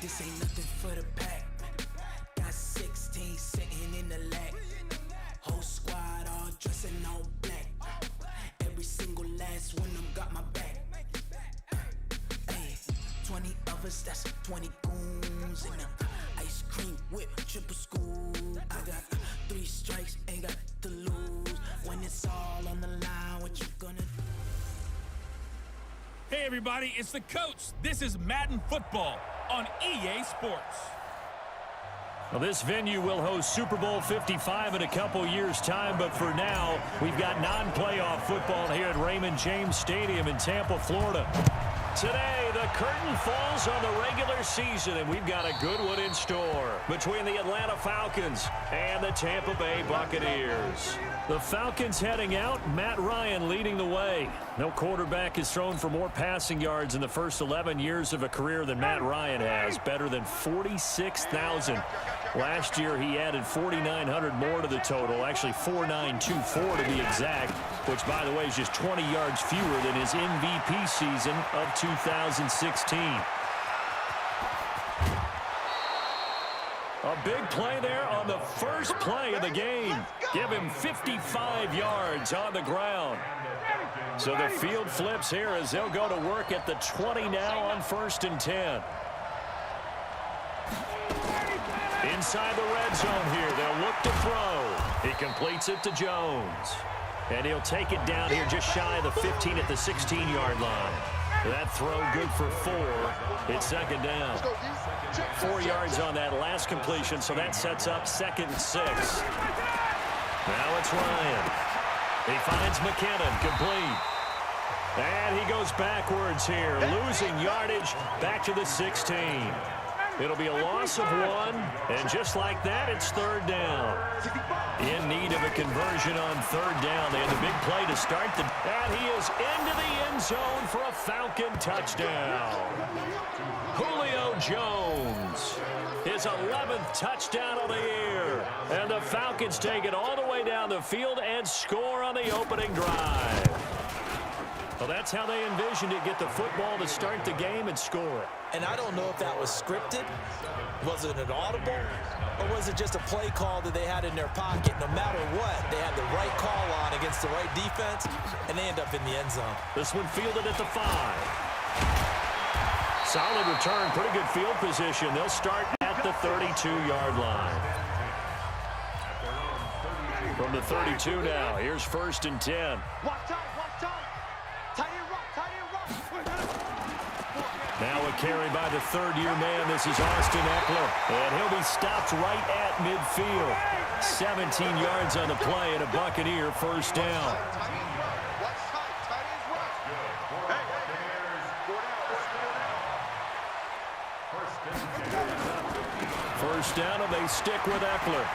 This ain't nothing for the pack. Got 16 sitting in the lag. Whole squad all dressing all black. Every single last one of them got my back. 20 of us, that's 20 goons in the ice cream whip, triple scoop. I got 3 strikes, ain't got to lose. When it's all on the line, what you gonna do? Hey everybody, it's the coach. This is Madden Football on EA Sports. Well, this venue will host Super Bowl 55 in a couple years' time, but for now, we've got non-playoff football here at Raymond James Stadium in Tampa, Florida. Today, the curtain falls on the regular season, and we've got a good one in store between the Atlanta Falcons and the Tampa Bay Buccaneers. The Falcons heading out, Matt Ryan leading the way. No quarterback has thrown for more passing yards in the first 11 years of a career than Matt Ryan has, better than 46,000. Last year, he added 4,900 more to the total, actually 4,924 to be exact, which, by the way, is just 20 yards fewer than his MVP season of 2016. A big play there on the first play of the game. Give him 55 yards on the ground. So the field flips here as they'll go to work at the 20 now on 1st and 10. Inside the red zone here, they'll look to throw. He completes it to Jones. And he'll take it down here just shy of the 15 at the 16-yard line. That throw good for 4. It's 2nd down. 4 yards on that last completion, so that sets up 2nd and 6. Now it's Ryan. He finds McKinnon, complete. And he goes backwards here, losing yardage back to the 16. It'll be a loss of 1, and just like that, it's 3rd down. In need of a conversion on 3rd down. They had the big play to start the... And he is into the end zone for a Falcon touchdown. Julio Jones, his 11th touchdown of the year. And the Falcons take it all the way down the field and score on the opening drive. Well, that's how they envisioned it, get the football to start the game and score it. And I don't know if that was scripted. Was it an audible? Or was it just a play call that they had in their pocket? No matter what, they had the right call on against the right defense, and they end up in the end zone. This one fielded at the 5. Solid return, pretty good field position. They'll start at the 32-yard line. From the 32 now, here's 1st and 10. Now a carry by the 3rd-year man. This is Austin Eckler. And he'll be stopped right at midfield. 17 yards on the play and a Buccaneer 1st down. First down, and they stick with Eckler.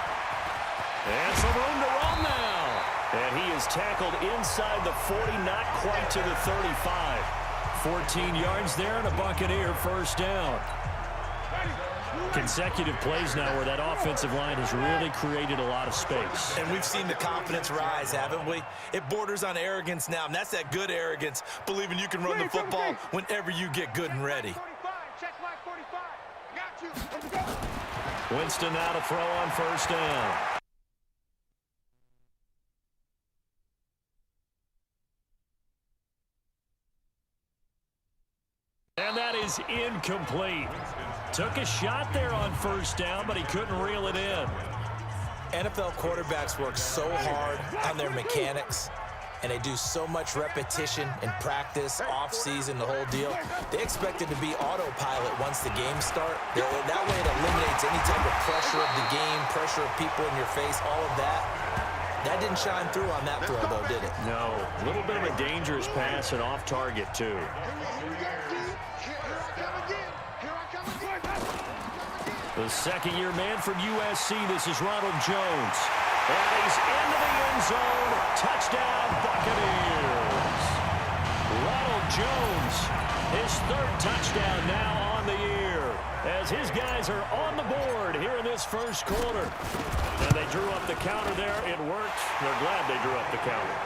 And some room to run now. And he is tackled inside the 40, not quite to the 35. 14 yards there and a Buccaneer 1st down. Consecutive plays now where that offensive line has really created a lot of space. And we've seen the confidence rise, haven't we? It borders on arrogance now, and that's that good arrogance, believing you can run the football whenever you get good and ready. Winston now to throw on 1st down. And that is incomplete. Took a shot there on 1st down, but he couldn't reel it in. NFL quarterbacks work so hard on their mechanics, and they do so much repetition in practice, off-season, the whole deal. They expect it to be autopilot once the games start. That way it eliminates any type of pressure of the game, pressure of people in your face, all of that. That didn't shine through on that throw, though, did it? No. A little bit of a dangerous pass and off target, too. The 2nd-year man from USC, this is Ronald Jones. And he's into the end zone. Touchdown, Buccaneers. Ronald Jones, his 3rd touchdown now on the year, as his guys are on the board here in this 1st quarter. And they drew up the counter there. It worked. They're glad they drew up the counter.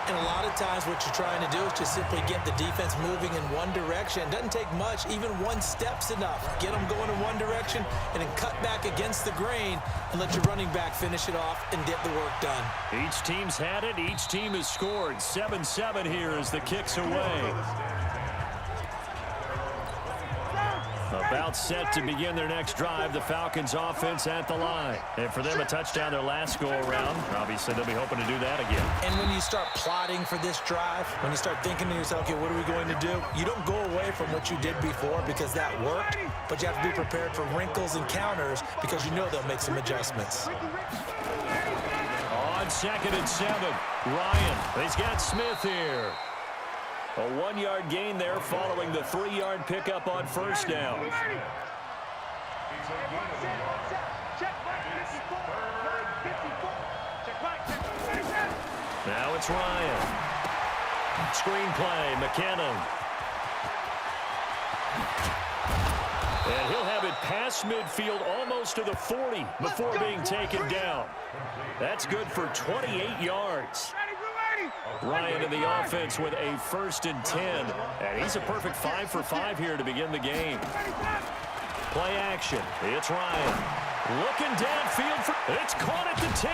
And a lot of times what you're trying to do is just simply get the defense moving in one direction. It doesn't take much. Even one step's enough. Get them going in one direction and then cut back against the grain and let your running back finish it off and get the work done. Each team's had it. Each team has scored. 7-7 here as the kick's away. About set to begin their next drive. The Falcons offense at the line. And for them, a touchdown their last go-around. Obviously, they'll be hoping to do that again. And when you start plotting for this drive, when you start thinking to yourself, okay, what are we going to do? You don't go away from what you did before because that worked, but you have to be prepared for wrinkles and counters because you know they'll make some adjustments. On 2nd and 7, Ryan. He's got Smith here. A 1-yard gain there following the 3-yard pickup on first down. Now it's Ryan. Screenplay, McKinnon. And he'll have it past midfield almost to the 40 before being taken down. That's good for 28 yards. Ryan in the offense with a 1st and 10. And he's a perfect 5 for 5 here to begin the game. Play action. It's Ryan. Looking downfield. It's caught at the 10.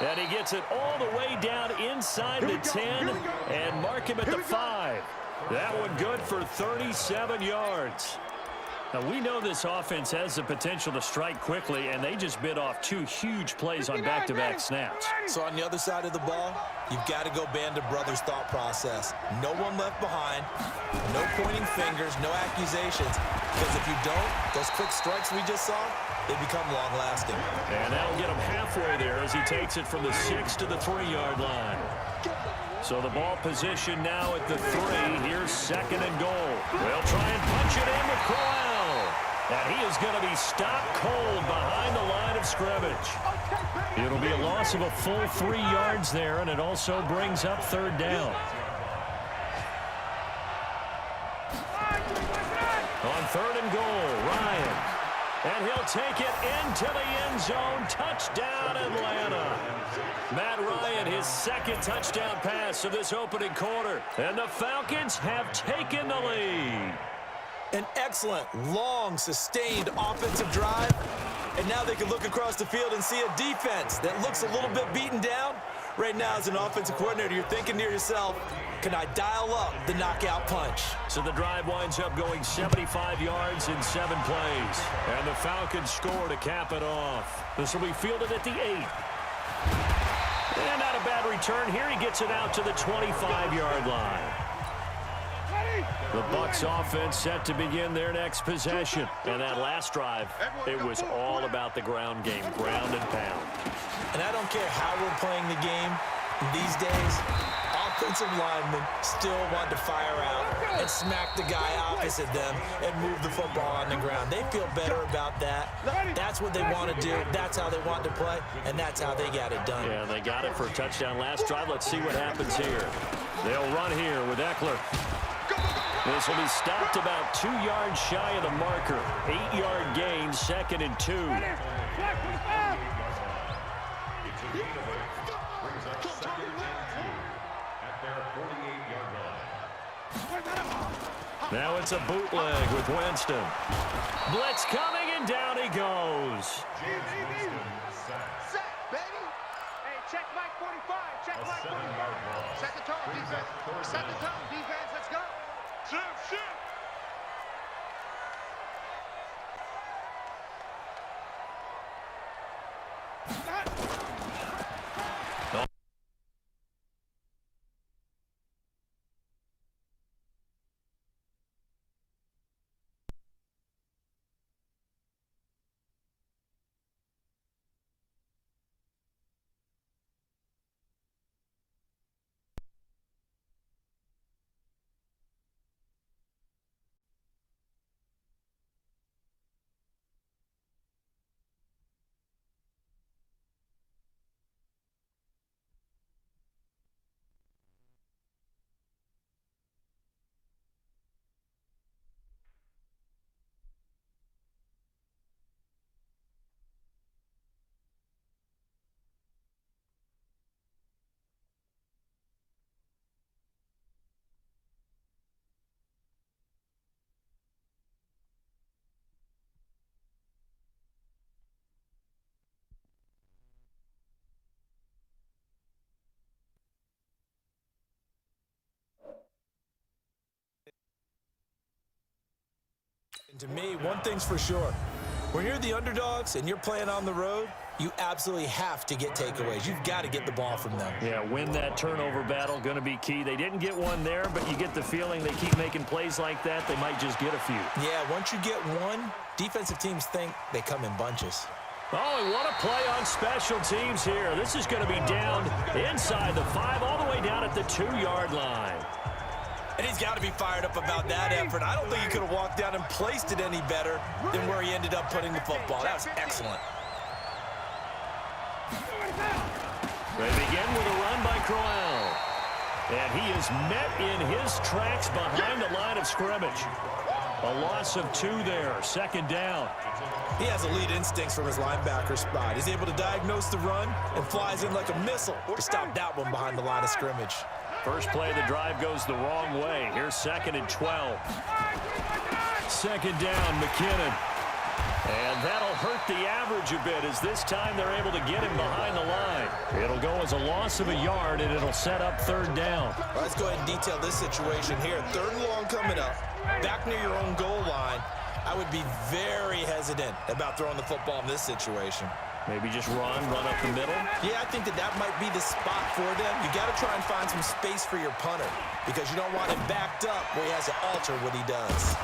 And he gets it all the way down inside the 10 and mark him at the 5. That one good for 37 yards. Now, we know this offense has the potential to strike quickly, and they just bit off 2 huge plays on back-to-back snaps. So on the other side of the ball, you've got to go band of brothers thought process. No one left behind, no pointing fingers, no accusations. Because if you don't, those quick strikes we just saw, they become long-lasting. And that'll get him halfway there as he takes it from the 6 to the 3-yard line. So the ball position now at the 3. Here's 2nd and goal. They'll try and punch it in with Crowell. And he is going to be stopped cold behind the line of scrimmage. It'll be a loss of a full 3 yards there, and it also brings up 3rd down. On 3rd and goal, Ryan. And he'll take it into the end zone. Touchdown, Atlanta. Matt Ryan, his 2nd touchdown pass of this opening quarter. And the Falcons have taken the lead. An excellent, long, sustained offensive drive. And now they can look across the field and see a defense that looks a little bit beaten down. Right now, as an offensive coordinator, you're thinking to yourself, can I dial up the knockout punch? So the drive winds up going 75 yards in 7 plays. And the Falcons score to cap it off. This will be fielded at the 8. And not a bad return here. He gets it out to the 25-yard line. The Bucs offense set to begin their next possession. And that last drive, it was all about the ground game, ground and pound. And I don't care how we're playing the game these days, offensive linemen still want to fire out and smack the guy opposite them and move the football on the ground. They feel better about that. That's what they want to do. That's how they want to play, and that's how they got it done. Yeah, they got it for a touchdown last drive. Let's see what happens here. They'll run here with Eckler. This will be stopped about 2 yards shy of the marker. 8-yard gain, 2nd and 2. Now it's a bootleg with Winston. Blitz coming, and down he goes. Set, baby. Hey, check Mike 45. Check Mike 45. Set the tone, defense. Set the tone, defense. Let's go. Shift. To me, one thing's for sure. When you're the underdogs and you're playing on the road, you absolutely have to get takeaways. You've got to get the ball from them. Yeah, win that turnover battle, going to be key. They didn't get one there, but you get the feeling they keep making plays like that, they might just get a few. Yeah, once you get one, defensive teams think they come in bunches. Oh, and what a play on special teams here. This is going to be down inside the 5, all the way down at the 2-yard line. And he's got to be fired up about that effort. I don't think he could have walked down and placed it any better than where he ended up putting the football. That was excellent. They begin with a run by Crowell. And he is met in his tracks behind the line of scrimmage. A loss of 2 there, 2nd down. He has elite instincts from his linebacker spot. He's able to diagnose the run and flies in like a missile to stop that one behind the line of scrimmage. First play of the drive goes the wrong way. Here's 2nd and 12. 2nd down, McKinnon. And that'll hurt the average a bit as this time they're able to get him behind the line. It'll go as a loss of a yard, and it'll set up 3rd down. Well, let's go ahead and detail this situation here. 3rd and long coming up, back near your own goal line. I would be very hesitant about throwing the football in this situation. Maybe just run up the middle? Yeah, I think that might be the spot for them. You got to try and find some space for your punter because you don't want him backed up where he has to alter what he does.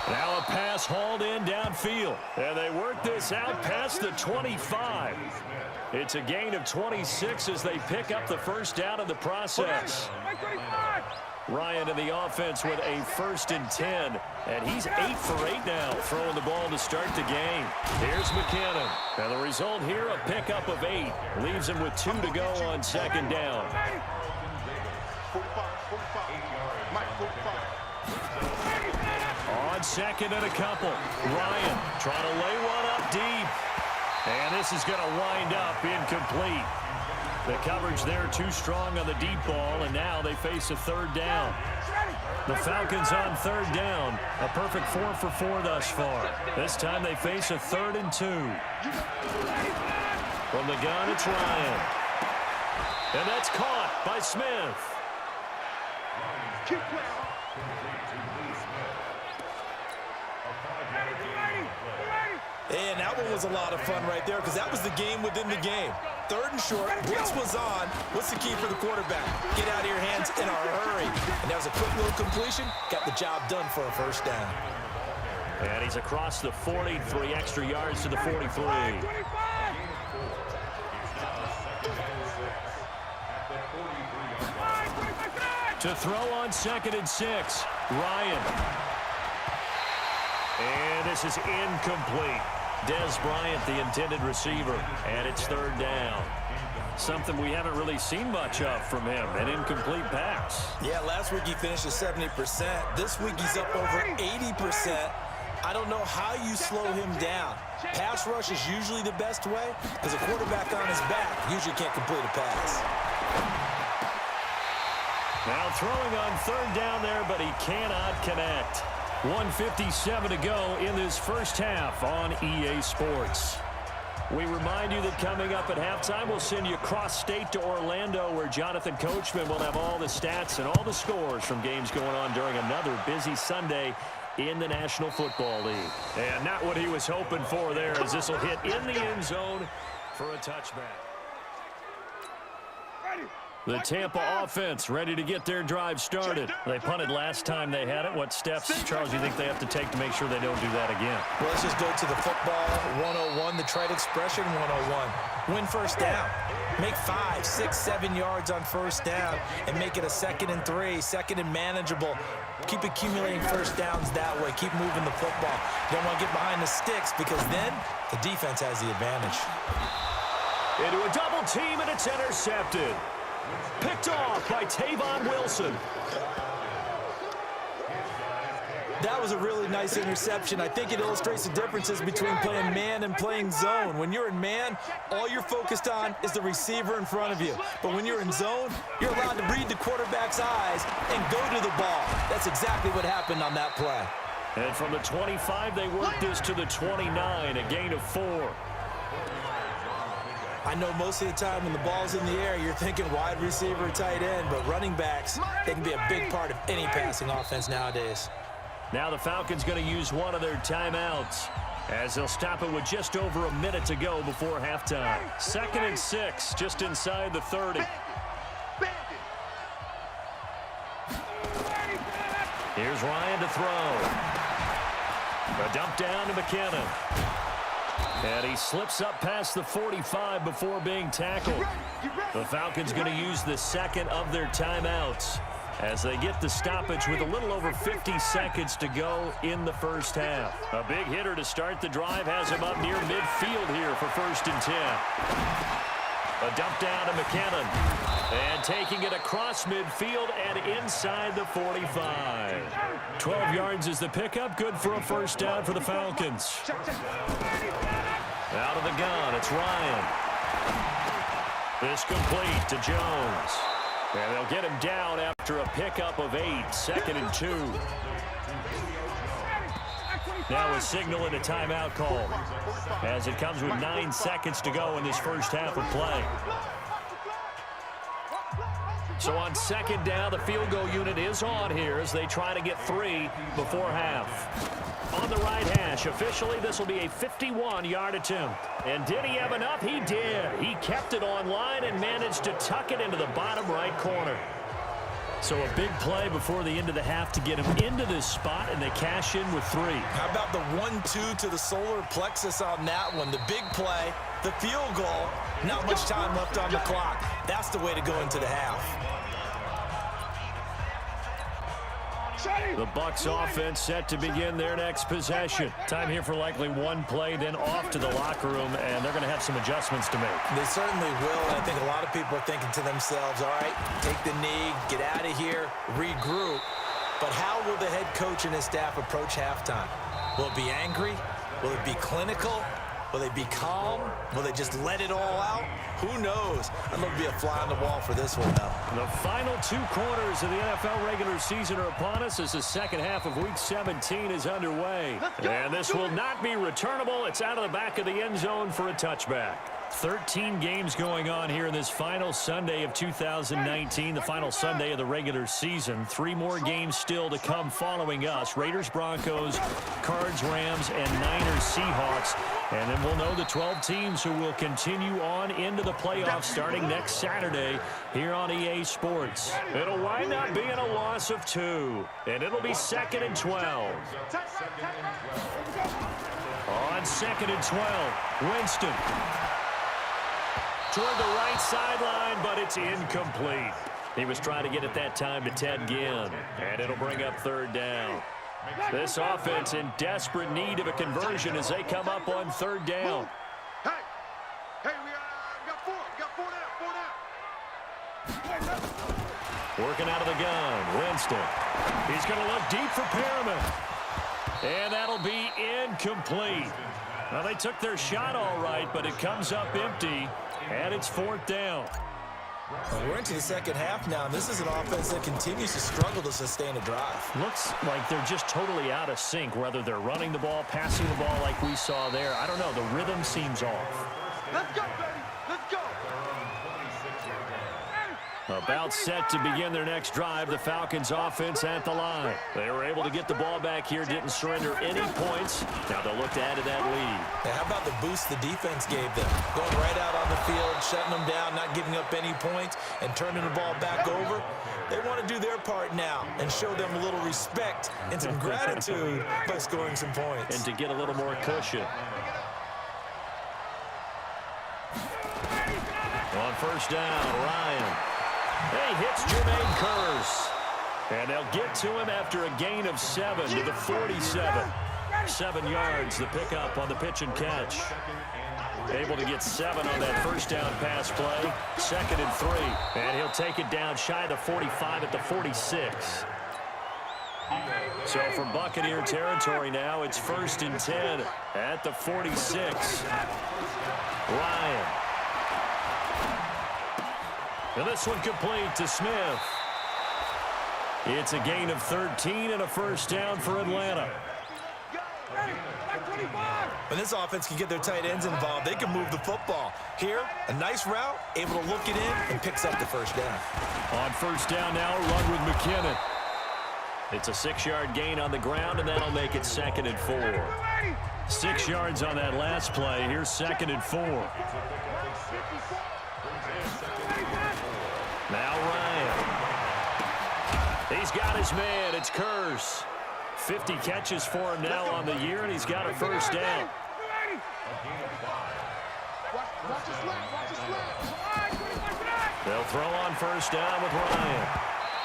Now a pass hauled in downfield. And they work this out past the 25. It's a gain of 26 as they pick up the 1st down in the process. Ryan in the offense with a 1st and 10. And he's 8 for 8 now, throwing the ball to start the game. Here's McKinnon. And the result here, a pickup of 8. Leaves him with 2 to go on 2nd down. On 2nd and a couple. Ryan trying to lay one up deep. And this is going to wind up incomplete. The coverage there too strong on the deep ball, and now they face a 3rd down. The Falcons on 3rd down. A perfect 4 for 4 thus far. This time they face a 3rd and 2. From the gun, it's Ryan. And that's caught by Smith. And that one was a lot of fun right there because that was the game within the game. 3rd and short, blitz was on. What's the key for the quarterback? Get out of your hands in a hurry. And that was a quick little completion. Got the job done for a 1st down. And he's across the 40, 3 extra yards to the 43. To throw on 2nd and 6, Ryan. And this is incomplete. Des Bryant, the intended receiver, and it's 3rd down. Something we haven't really seen much of from him, an incomplete pass. Yeah, last week he finished at 70%. This week he's up over 80%. I don't know how you slow him down. Pass rush is usually the best way because a quarterback on his back usually can't complete a pass. Now throwing on 3rd down there, but he cannot connect. 1:57 to go in this 1st half on EA Sports. We remind you that coming up at halftime, we'll send you cross-state to Orlando, where Jonathan Coachman will have all the stats and all the scores from games going on during another busy Sunday in the National Football League. And not what he was hoping for there, as this will hit in the end zone for a touchback. The Tampa offense ready to get their drive started. They punted last time they had it. What steps, Charles, do you think they have to take to make sure they don't do that again? Well, let's just go to the football 101, the trite expression 101. Win 1st down. Make 5, 6, 7 yards on 1st down and make it a 2nd and 3, 2nd and manageable. Keep accumulating 1st downs that way. Keep moving the football. You don't want to get behind the sticks because then the defense has the advantage. Into a double team, and it's intercepted. Picked off by Tavon Wilson. That was a really nice interception. I think it illustrates the differences between playing man and playing zone. When you're in man, all you're focused on is the receiver in front of you. But when you're in zone, you're allowed to read the quarterback's eyes and go to the ball. That's exactly what happened on that play. And from the 25, they work this to the 29, a gain of 4. I know most of the time when the ball's in the air, you're thinking wide receiver, tight end, but running backs, they can be a big part of any passing offense nowadays. Now the Falcons going to use one of their timeouts, as they'll stop it with just over a minute to go before halftime. 2nd and 6, just inside the 30. Here's Ryan to throw. A dump down to McKinnon. And he slips up past the 45 before being tackled. The Falcons going to use the second of their timeouts as they get the stoppage with a little over 50 seconds to go in the first half. A big hitter to start the drive has him up near midfield here for 1st and 10. A dump down to McKinnon. And taking it across midfield and inside the 45. 12 yards is the pickup. Good for a 1st down for the Falcons. Out of the gun, it's Ryan. This complete to Jones. And they'll get him down after a pickup of 8. 2nd and 2. Now a signal and a timeout call, as it comes with 9 seconds to go in this first half of play. So on 2nd down, the field goal unit is on here as they try to get 3 before half. On the right hash, officially this will be a 51-yard attempt. And did he have enough? He did. He kept it on line and managed to tuck it into the bottom right corner. So a big play before the end of the half to get him into this spot, and they cash in with 3. How about the 1-2 to the solar plexus on that one? The big play, the field goal, not much time left on the clock. That's the way to go into the half. The Bucs offense set to begin their next possession. Time here for likely one play, then off to the locker room, and they're going to have some adjustments to make. They certainly will, and I think a lot of people are thinking to themselves, all right, take the knee, get out of here, regroup. But how will the head coach and his staff approach halftime? Will it be angry? Will it be clinical? Will they be calm? Will they just let it all out? Who knows? I'm going to be a fly on the wall for this one, though. The final 2 quarters of the NFL regular season are upon us as the second half of Week 17 is underway. And this will not be returnable. It's out of the back of the end zone for a touchback. 13 games going on here in this final Sunday of 2019, the final Sunday of the regular season. 3 more games still to come following us. Raiders, Broncos, Cards, Rams, and Niners, Seahawks. And then we'll know the 12 teams who will continue on into the playoffs starting next Saturday here on EA Sports. It'll wind up being a loss of 2, and it'll be 2nd and 12. On 2nd and 12, Winston. Toward the right sideline, but it's incomplete. He was trying to get it that time to Ted Ginn, and it'll bring up 3rd down. This offense in desperate need of a conversion as they come up on 3rd down. Hey, we got 4. We got 4 down. Working out of the gun, Winston. He's going to look deep for Perriman. And that'll be incomplete. Well, they took their shot all right, but it comes up empty. And it's 4th down. Well, we're into the second half now, and this is an offense that continues to struggle to sustain a drive. Looks like they're just totally out of sync, whether they're running the ball, passing the ball like we saw there. I don't know. The rhythm seems off. Let's go, baby. Let's go. About set to begin their next drive, the Falcons offense at the line. They were able to get the ball back here, didn't surrender any points. Now they'll look to add to that lead. Now, how about the boost the defense gave them? Going right out on the field, shutting them down, not giving up any points, and turning the ball back over. They want to do their part now and show them a little respect and some gratitude by scoring some points. And to get a little more cushion. On 1st down, Ryan. He hits Jermaine Kearse. And they'll get to him after a gain of 7 to the 47. 7 yards, the pickup on the pitch and catch. Able to get 7 on that 1st down pass play. 2nd and 3. And he'll take it down shy of the 45 at the 46. So from Buccaneer territory now, it's 1st and 10 at the 46. Ryan. And this one complete to Smith. It's a gain of 13 and a 1st down for Atlanta. When this offense can get their tight ends involved, they can move the football. Here, a nice route, able to look it in, and picks up the 1st down. On 1st down now, a run with McKinnon. It's a 6-yard gain on the ground, and that'll make it 2nd and 4. 6 yards on that last play. Here's 2nd and 4. Now Ryan. He's got his man. It's Curse. 50 catches for him now on the year, and he's got a first down. They'll throw on first down with Ryan.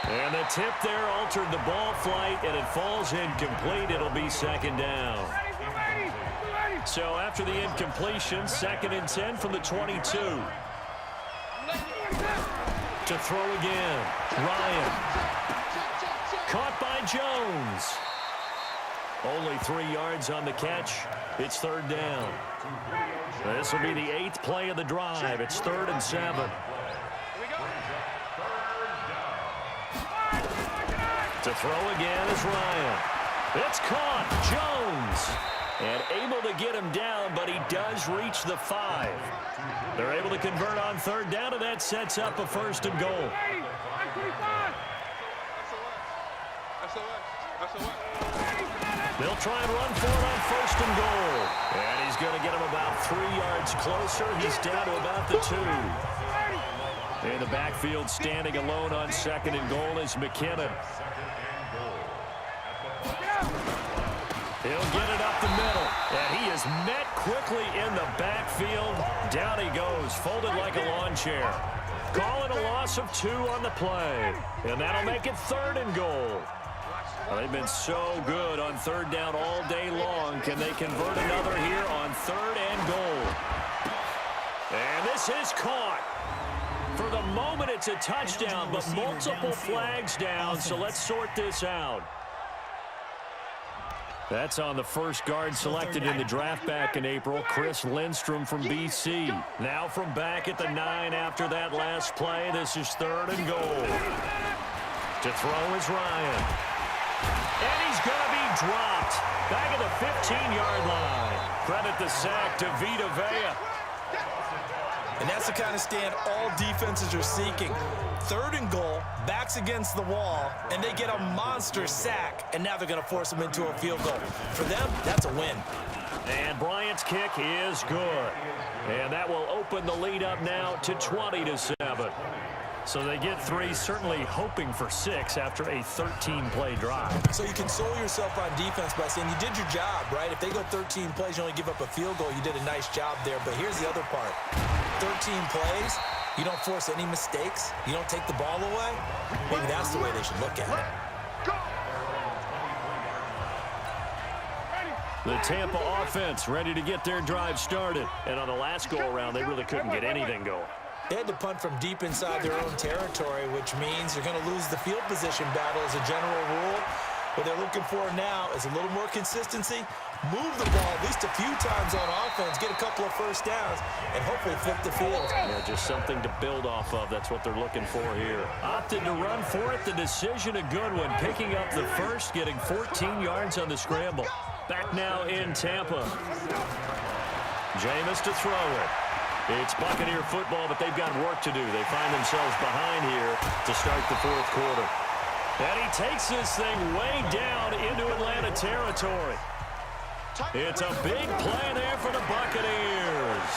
And the tip there altered the ball flight, and it falls incomplete. It'll be 2nd down. So after the incompletion, 2nd and 10 from the 22. To throw again. Ryan. Caught by Jones. Only 3 yards on the catch. It's 3rd down. This will be the 8th play of the drive. It's 3rd and 7. To throw again is Ryan. It's caught. Jones. And able to get him down, but he does reach the 5. They're able to convert on 3rd down, and that sets up a 1st and goal. They'll try and run for it on 1st and goal. And he's going to get him about 3 yards closer. He's down to about the 2. In the backfield, standing alone on 2nd and goal is McKinnon. He'll get it up the middle, and he is met quickly in the backfield. Down he goes, folded like a lawn chair. Calling a loss of 2 on the play, and that'll make it 3rd and goal. Well, they've been so good on 3rd down all day long. Can they convert another here on 3rd and goal? And this is caught. For the moment, it's a touchdown, but multiple flags down, so let's sort this out. That's on the first guard selected in the draft back in April, Chris Lindstrom from BC. Now from back at the 9 after that last play. This is 3rd and goal. To throw is Ryan. And he's going to be dropped. Back at the 15-yard line. Credit the sack to Vita Vea. And that's the kind of stand all defenses are seeking. 3rd and goal, backs against the wall, and they get a monster sack, and now they're going to force them into a field goal. For them, that's a win. And Bryant's kick is good. And that will open the lead up now to 20-7. So they get 3, certainly hoping for 6 after a 13-play drive. So you console yourself on defense by saying you did your job, right? If they go 13 plays, you only give up a field goal, you did a nice job there. But here's the other part. 13 plays, you don't force any mistakes, you don't take the ball away. Maybe that's the way they should look at it. The Tampa offense ready to get their drive started. And on the last go-around, they really couldn't get anything going. They had to punt from deep inside their own territory, which means you're going to lose the field position battle as a general rule. What they're looking for now is a little more consistency, move the ball at least a few times on offense, get a couple of first downs, and hopefully flip the field. Yeah, just something to build off of. That's what they're looking for here. Opted to run for it. The decision a good one. Picking up the first, getting 14 yards on the scramble. Back now in Tampa. Jameis to throw it. It's Buccaneer football, but they've got work to do. They find themselves behind here to start the 4th quarter. And he takes this thing way down into Atlanta territory. It's a big play there for the Buccaneers.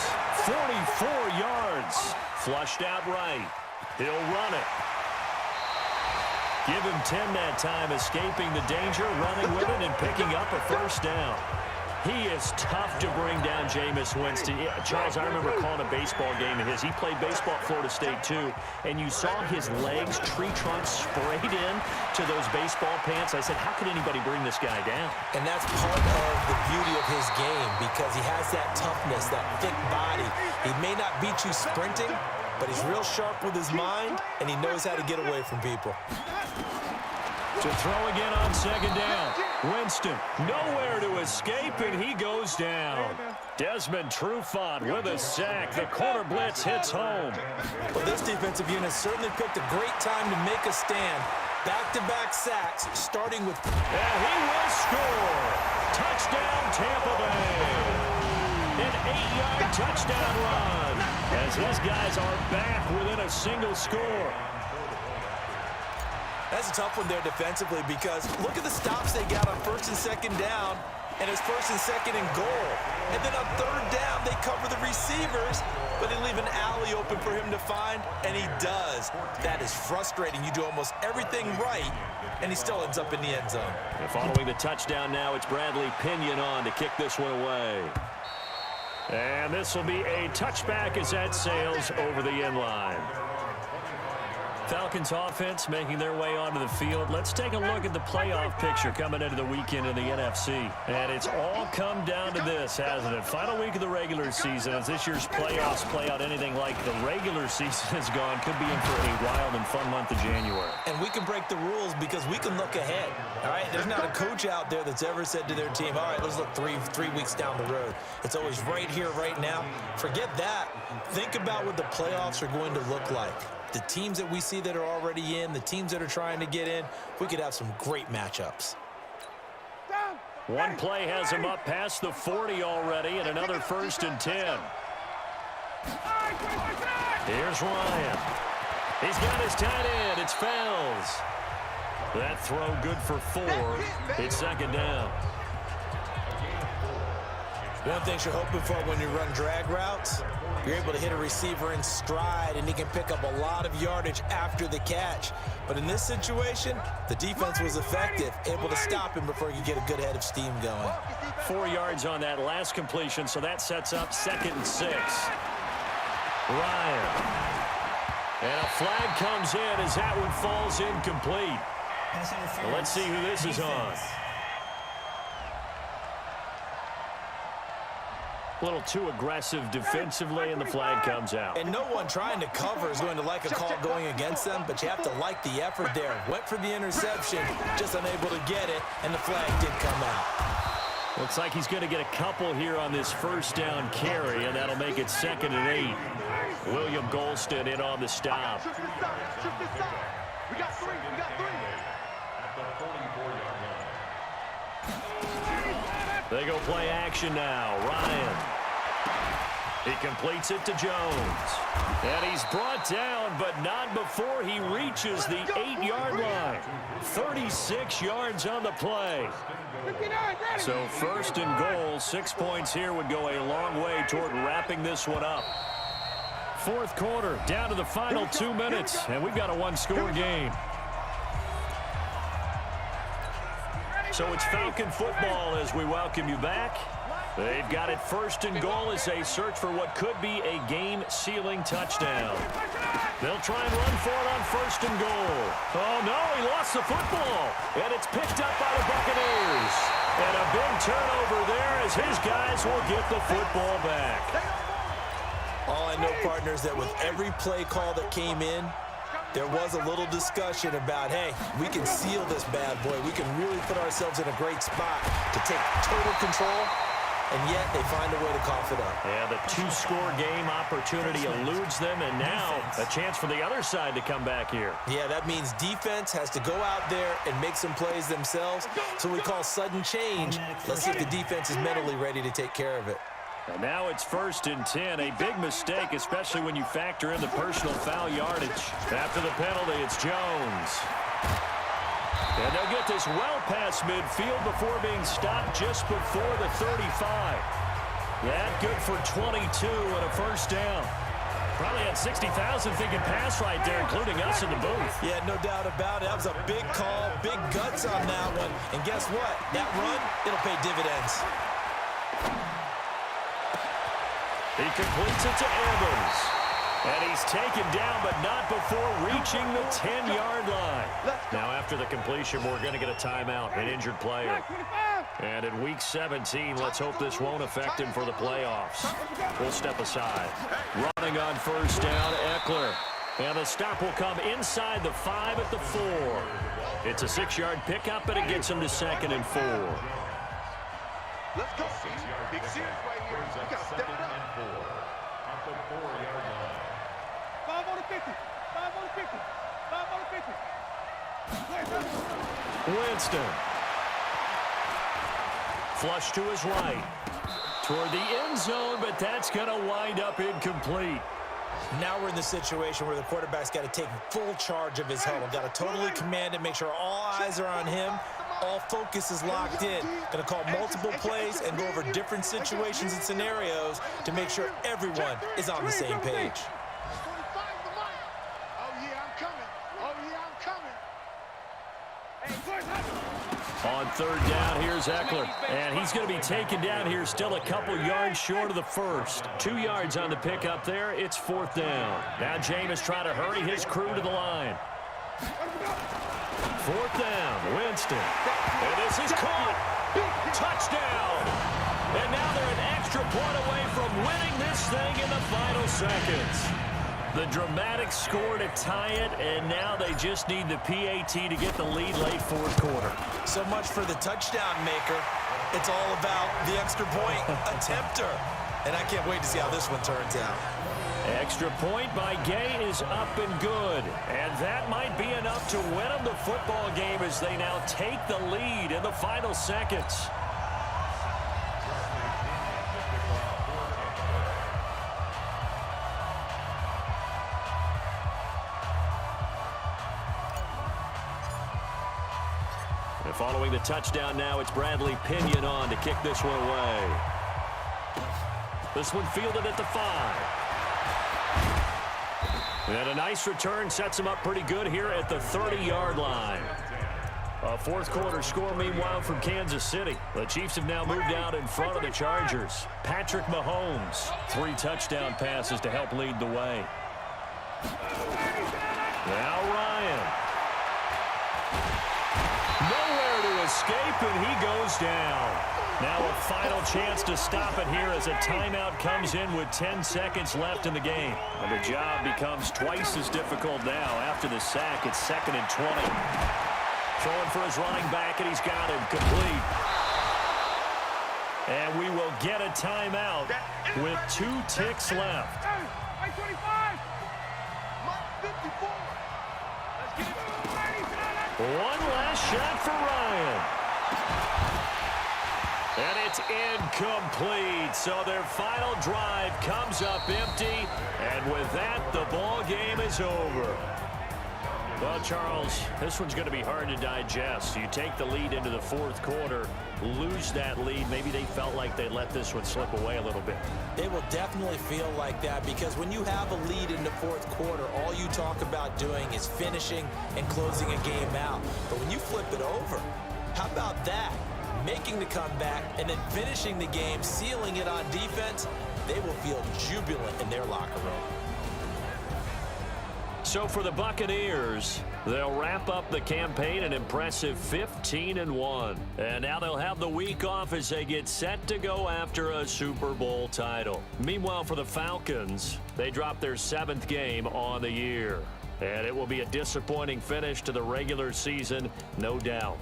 44 yards. Flushed out right. He'll run it. Give him 10 that time, escaping the danger, running with it, and picking up a first down. He is tough to bring down Jameis Winston. Yeah, Charles, I remember calling a baseball game of his. He played baseball at Florida State, too, and you saw his legs, tree trunks sprayed in to those baseball pants. I said, how could anybody bring this guy down? And that's part of the beauty of his game because he has that toughness, that thick body. He may not beat you sprinting, but he's real sharp with his mind, and he knows how to get away from people. To throw again on 2nd down. Winston nowhere to escape, and he goes down. Desmond Trufant with a sack. The corner blitz hits home. Well, this defensive unit certainly picked a great time to make a stand. Back-to-back sacks, starting with... And he will score. Touchdown, Tampa Bay. An 8-yard touchdown run as his guys are back within a single score. That's a tough one there defensively because look at the stops they got on first and second down, and it's first and second and goal. And then on third down, they cover the receivers, but they leave an alley open for him to find, and he does. That is frustrating. You do almost everything right, and he still ends up in the end zone. And following the touchdown now, it's Bradley Pinion on to kick this one away. And this will be a touchback as that sails over the end line. Falcons offense making their way onto the field. Let's take a look at the playoff picture coming into the weekend in the NFC. And it's all come down to this, hasn't it? Final week of the regular season. As this year's playoffs play out anything like the regular season has gone, could be in for a wild and fun month of January. And we can break the rules because we can look ahead. All right, there's not a coach out there that's ever said to their team, all right, let's look three weeks down the road. It's always right here, right now. Forget that. Think about what the playoffs are going to look like. The teams that we see that are already in, the teams that are trying to get in, we could have some great matchups. One play has him up past the 40 already, and another 1st and 10. Here's Ryan. He's got his tight end. It's Fells. That throw good for 4. It's second down. One thing you're hoping for when you run drag routes, you're able to hit a receiver in stride, and he can pick up a lot of yardage after the catch. But in this situation, the defense was effective, able to stop him before he could get a good head of steam going. 4 yards on that last completion, so that sets up 2nd and 6. Ryan. And a flag comes in as that one falls incomplete. Well, let's see who this is on. A little too aggressive defensively, and the flag comes out. And no one trying to cover is going to like a call going against them, but you have to like the effort there. Went for the interception, just unable to get it, and the flag did come out. Looks like he's going to get a couple here on this 1st down carry, and that'll make it 2nd and 8. William Golston in on the stop. We got 3. We got 3. They go play action now. Ryan. He completes it to Jones. And he's brought down, but not before he reaches the 8-yard line. 36 yards on the play. So 1st and goal, 6 points here would go a long way toward wrapping this one up. 4th quarter, down to the final 2 minutes, and we've got a one-score game. So it's Falcon football as we welcome you back. They've got it 1st and goal as they search for what could be a game-sealing touchdown. They'll try and run for it on 1st and goal. Oh, no, he lost the football. And it's picked up by the Buccaneers. And a big turnover there as his guys will get the football back. All I know, partners, that with every play call that came in, there was a little discussion about, hey, we can seal this bad boy. We can really put ourselves in a great spot to take total control, and yet they find a way to cough it up. Yeah, the 2-score game opportunity eludes them, and now a chance for the other side to come back here. Yeah, that means defense has to go out there and make some plays themselves. So we call sudden change. Let's see if the defense is mentally ready to take care of it. And now it's 1st and 10. A big mistake, especially when you factor in the personal foul yardage. After the penalty, it's Jones. And they'll get this well past midfield before being stopped just before the 35. That good for 22 and a 1st down. Probably had 60,000 thinking pass right there, including us in the booth. Yeah, no doubt about it. That was a big call, big guts on that one. And guess what? That run, it'll pay dividends. He completes it to Evans. And he's taken down, but not before reaching the 10-yard line. Now, after the completion, we're going to get a timeout, an injured player. And in Week 17, let's hope this won't affect him for the playoffs. We'll step aside. Running on 1st down, Eckler. And the stop will come inside the 5 at the 4. It's a 6-yard pickup, and it gets him to 2nd and 4. Let's go. Big series right here. We got to step it up. 5 on the 50. 5 on the 50. 5 on the 50. Winston. Flush to his right. Toward the end zone, but that's going to wind up incomplete. Now we're in the situation where the quarterback's got to take full charge of his huddle. Got to totally command it, make sure all eyes are on him. All focus is locked in. Going to call multiple plays and go over different situations and scenarios to make sure everyone is on the same page. On third down, here's Eckler. And he's going to be taken down here, still a couple yards short of the first. 2 yards on the pickup there. It's fourth down. Now Jameis trying to hurry his crew to the line. Fourth down, Winston. And this is caught. Touchdown. And now they're an extra point away from winning this thing in the final seconds. The dramatic score to tie it, and now they just need the PAT to get the lead late fourth quarter. So much for the touchdown maker. It's all about the extra point attempter. And I can't wait to see how this one turns out. Extra point by Gay is up and good. And that might be enough to win them the football game as they now take the lead in the final seconds. And following the touchdown now, it's Bradley Pinion on to kick this one away. This one fielded at the 5. And a nice return sets him up pretty good here at the 30-yard line. A fourth quarter score, meanwhile, from Kansas City. The Chiefs have now moved out in front of the Chargers. Patrick Mahomes, 3 touchdown passes to help lead the way. Now Ryan. Nowhere to escape, and he goes down. Now a final chance to stop it here as a timeout comes in with 10 seconds left in the game. And the job becomes twice as difficult now after the sack. It's 2nd and 20. Throwing for his running back, and he's got him complete. And we will get a timeout with 2 ticks left. One last shot for Ryan. And it's incomplete. So their final drive comes up empty. And with that, the ball game is over. Well, Charles, this one's going to be hard to digest. You take the lead into the fourth quarter, lose that lead. Maybe they felt like they let this one slip away a little bit. It will definitely feel like that because when you have a lead in the fourth quarter, all you talk about doing is finishing and closing a game out. But when you flip it over, how about that? Making the comeback and then finishing the game, sealing it on defense, they will feel jubilant in their locker room. So for the Buccaneers, they'll wrap up the campaign an impressive 15-1. And now they'll have the week off as they get set to go after a Super Bowl title. Meanwhile, for the Falcons, they drop their 7th game on the year. And it will be a disappointing finish to the regular season, no doubt.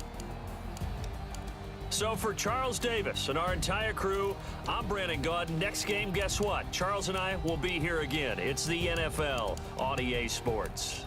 So for Charles Davis and our entire crew, I'm Brandon Gaudin. Next game, guess what? Charles and I will be here again. It's the NFL on EA Sports.